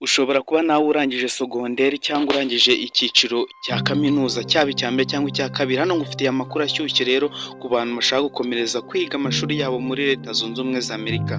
Ushobora kuba nawe urangije sogonderi cyangwa urangije icyiciro cya kaminuza cyaba icya mbere cyangwa icya kabiri. Hano ngufitiye amakuru ashyushye rero ku bantu bashaka gukomereza kwiga amashuri yabo muri Leta Zunze Ubumwe za Amerika.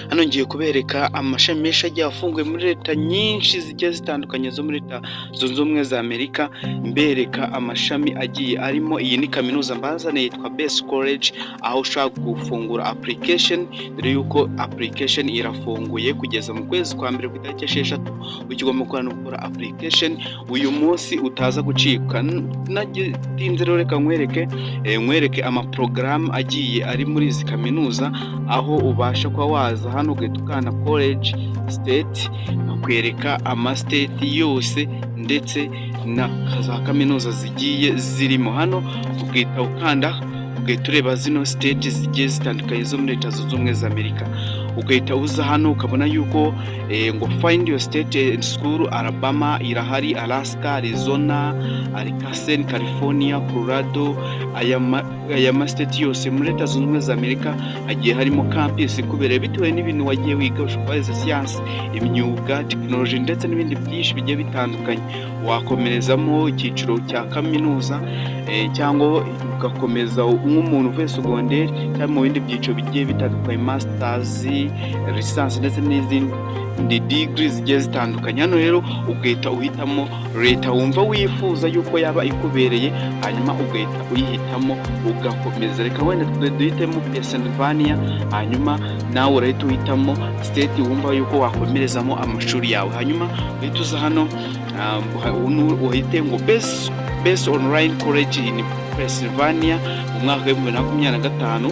Hano ngiye kubereka amashami menshi agiye afunguye muri leta nyinshi zigiye zitandukanye zo muri Leta Zunze Ubumwe za Amerika, mbereka amashami agiye arimo. Iyi ni kaminuza mbazane yitwa Best College, aho ushaka gufungura application, dore yuko application irafunguye kugeza mu kwezi kwa mbere ku itariki 6. Ukigomba gukora application uyu munsi utaza gucika. Nagitinze rero reka nkwereke amaprogramu agiye ari muri izi kaminuza, aho ubasha kuba waza hano ugahita ukanda college state, bakwereka amastate yose ndetse na za kaminuza zigiye zirimo. Hano ugahita ugahita ureba zino state zigiye zitandukanye zo muri Leta Zunze Ubumwe za Amerika. Ugahita uza hano ukabona yuko ngo find your state and school. Alabama irahari, Alaska, Arizona, Arkansas, California, Colorado. Aya ma state yose muri Leta Zunze Ubumwe za Amerika hagiye harimo campus kubereye bitewe n'ibintu wagiye wiga. Ushobora siyansi, imyuga, technology ndetse n'ibindi byinshi bigiye bitandukanye. Wakomerezamo icyiciro cya kaminuza cyangwa ugakomeza nk'umuntu uvuye segonderi cyangwa mu bindi byiciro bigiye bitandukanye, masters, lisansi ndetse n'izindi degree zigiye zitandukanye. Hano rero ugahita uhitamo leta wumva wifuza yuko yaba ikubereye, hanyuma ugahita uyihitamo ugakomeza. Reka wenda duhitemo Pennsylvania, hanyuma nawe urahita uhitamo state wumva yuko wakomerezamo amashuri yawe. Hanyuma uhita uza hano uhite ngo best online college in Pennsylvania mu mwaka wa 2025.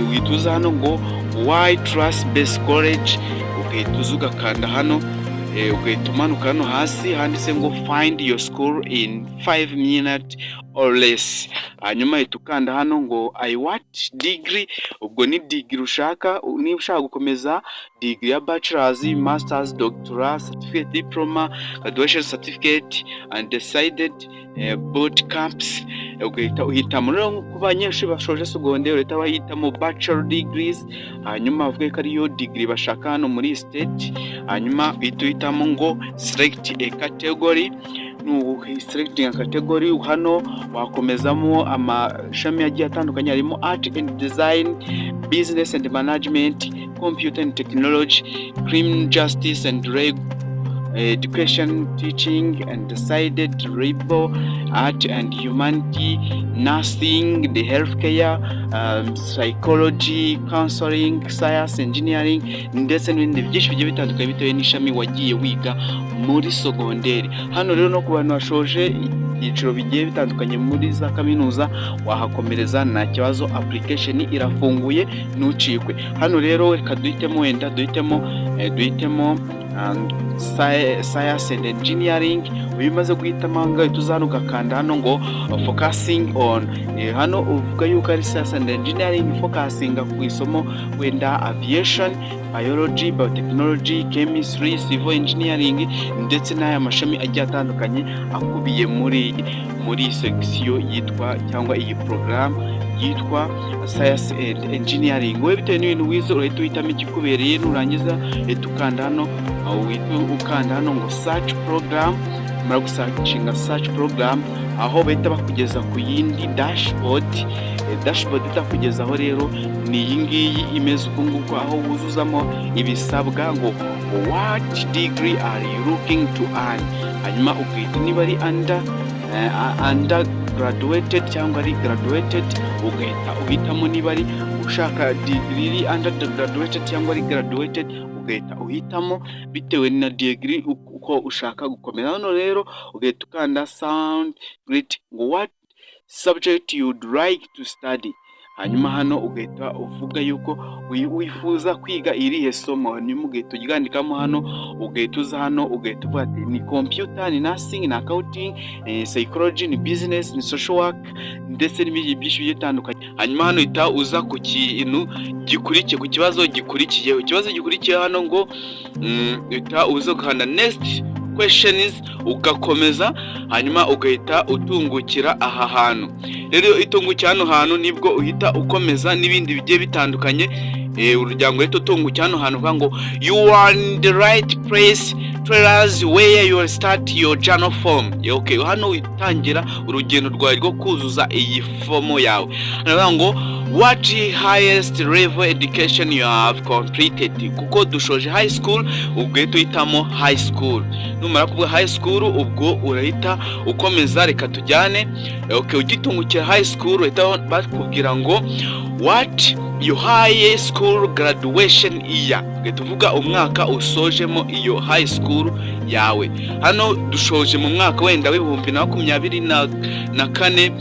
Uhita uza hano ngo why trust best college, ugahita uza ugakanda hano, ugahita umanuka hano hasi handitse ngo find your school in 5 minutes or less. Hanyuma uhita ukanda hano ngo I want degree, ubwo ni degree ushaka. Niba ushaka gukomeza degree ya bachelor's, master's, doctorate, certificate, diploma, graduation certificate, undecided, boot camps, ugahita uhitamo. Rero ku banyeshuri bashoje segonderi leta bahitamo bachelor degrees, hanyuma bavuga ko ariyo degree bashaka hano muri state. Hanyuma uhita uhitamo ngo select a category. Selecting a category, hano wakomezamo amashami agiye atandukanye, harimo art and design, business and management, computer and technology, criminal justice and education, teaching and decided, labor, art and humanity, nursing, the healthcare, psychology, counseling, science, engineering ndetse n'ibindi byinshi bigiye bitandukanye bitewe n'ishami wagiye wiga muri sogonderi. Hano rero no ku bantu bashoje ibyiciro bigiye bitandukanye muri za kaminuza wahakomereza nta kibazo, application irafunguye ntucikwe. Hano rero reka duhitemo science and engineering. Ubimaze guhitamo ngaho tuzana ugakanda hano ngo focusing on, hano uvuga yuko ari science and engineering focusing ku isomo wenda aviation, biology, biotechnology, chemistry, civil engineering ndetse n'aya mashami agiye atandukanye akubiye muri section yitwa cyangwa iyi program yitwa science and engineering. Wowe bitewe n'ibintu wize urahita uhitamo ikikubereye. Nurangiza ukanda hano, ukanda hano ngo search program. Mara gusearchinga search program, aho bahita bakugeza ku yindi dashboard itakugezaho rero ni iyi ngiyi imeze uko nguko, aho wuzuzamo ibisabwa ngo what degree are you looking to earn. Hanyuma ugahita niba ari undergraduated cyangwa ari graduated, ugahita uhitamo niba ari ushaka degree undergraduated cyangwa ari graduated, ugahita uhitamo bitewe na degree uko ushaka gukomeza. Hano rero ugahita ukanda sound great ngo what subject you'd like to study. Hanyuma hano ugahita uvuga yuko wifuza kwiga irihe somo, hanyuma ugahita ugandikamo hano, ugahita uza hano ugahita uvuga ati ni computer, ni nursing, ni accounting, ni psychology, ni business, ni social work ndetse n'ibindi byinshi bigiye bitandukanye. Hanyuma hano uhita uza ku kintu gikurikiye, ku kibazo gikurikiye hano ngo uhita uza ukanda next questions ugakomeza. Hanyuma ugahita utungukira aha hantu. Rero itungukira hano hantu nibwo uhita ukomeza n'ibindi bigiye bitandukanye. Urujyango rero utungukira hano hantu ngo you are in the right place trailers where you will start your journal form. Okay, hano utangira urugendo rwawe rwo kuzuza iyi fomo yawe. Hano ngo what highest level education you have completed. Kuko dushoje high school ubwo tuhitamo high school. Numara kuvuga high school ubwo urahita ukomeza reka tujyane. Okay, ugitungukira high school uhita bakubwira ngo what your high school graduation year. Tuvuga umwaka usojemo iyo high school yawe. Hano dushoje mu mwaka wenda w'ibihumbi na 2024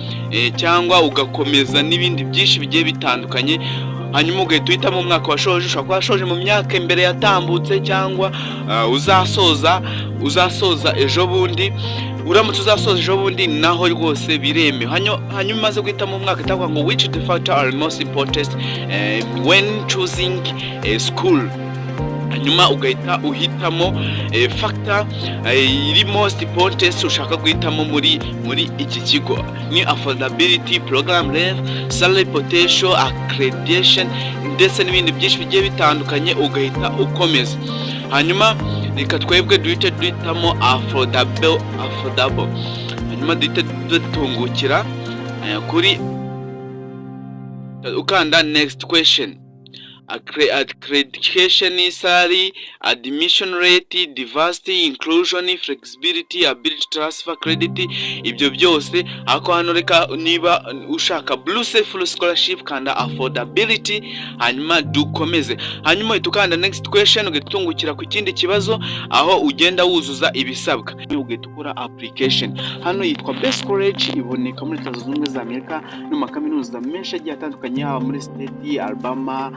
cyangwa ugakomeza n'ibindi byinshi bigiye bitandukanye. Hanyuma ugahita uhita mu mwaka washoje, ushobora kuba washoje mu myaka imbere yatambutse cyangwa uzasoza ejo bundi. Uramutse uzasoza ejo bundi naho rwose bireme. Hanyuma umaze guhita mu mwaka itavuga ngo which the factor are most important when choosing a school. Hanyuma ugahita uhitamo factor iri most important ushaka guhitamo muri iki kigo. Ni affordability, program length, salary potential, accreditation ndetse n'ibindi byinshi bigiye bitandukanye ugahita ukomeza. Hanyuma reka twebwe duhitamo affordable. Hanyuma duhita dutungukira kuri ukanda next question. Accreditation, salary, admission rate, diversity, inclusion, flexibility, ability transfer credit. Ibyo byose ako hano reka niba ushaka blue full scholarship kanda affordability. Hanyuma dukomeze. Hanyuma itukanda next question ugetungukira ku kindi kibazo aho ugenda wuzuza ibisabwa. Ugetukura application. Hano yitwa Best College, iboneka muri Leta Zunze Ubumwe za Amerika no makaminuza menshi agiye atandukanye haba muri state Alabama,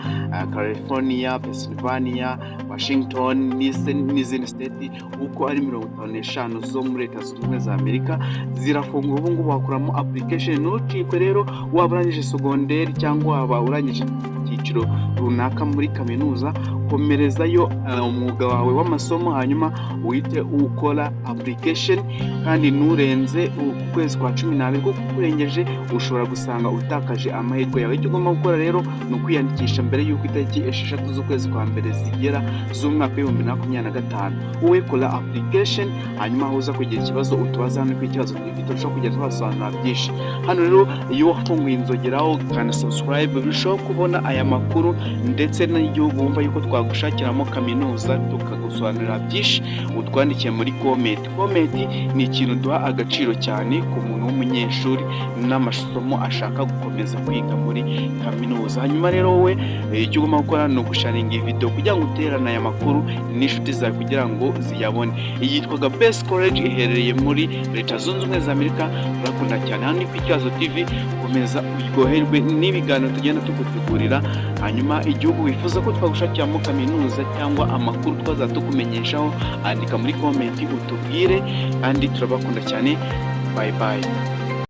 California, Pennsylvania, Washington n'izindi state uko ari 55 zo muri Leta Zunze Ubumwe za Amerika zirafunguye. Ubu ngubu wakuramo application. Nucikwe rero waba urangije secondaire cyangwa waba urangije icyiciro runaka muri kaminuza, komerezayo umwuga wawe w'amasomo hanyuma uhite ukora application. Kandi nurenze ukwezi kwa 12 kuko kurengeje ushobora gusanga utakaje amahirwe yawe. Icyo ugomba gukora rero ni ukwiyandikisha mbere y'uko itariki 6 z'ukwezi kwa mbere zigera z'umwaka wa 2025. Wowe kora application hanyuma uza kugira ikibazo utubaza hano ku ikibazo turashobora kugenda twasobanura byinshi. Hano rero iyo wafunguye inzogeraho kandi subscribe bishoboka kubona aya makuru ndetse n'igihugu wumva yuko twagushakiramo kaminuza tukagusobanurira byinshi, utwandikiye muri comment. Comment ni ikintu duha agaciro cyane ku muntu w'umunyeshuri n'amasomo ashaka gukomeza kwiga muri kaminuza. Hanyuma rero wowe icyo ugomba gukora ni ugusharinga video kugira ngo uterane aya makuru n'inshuti zawe kugira ngo ziyabone. Iyi yitwa Best College, iherereye muri Leta Zunze Ubumwe za Amerika. Urakunda cyane. Hano ni ku Ikibazo TV, komeza uryoherwe n'ibiganiro tugenda tugutegurira. Hanyuma igihugu wifuza ko twagushakiramo kaminuza cyangwa amakuru twazatukumenyeshaho, andika muri comment utubwire kandi turabakunda cyane. Bye bye.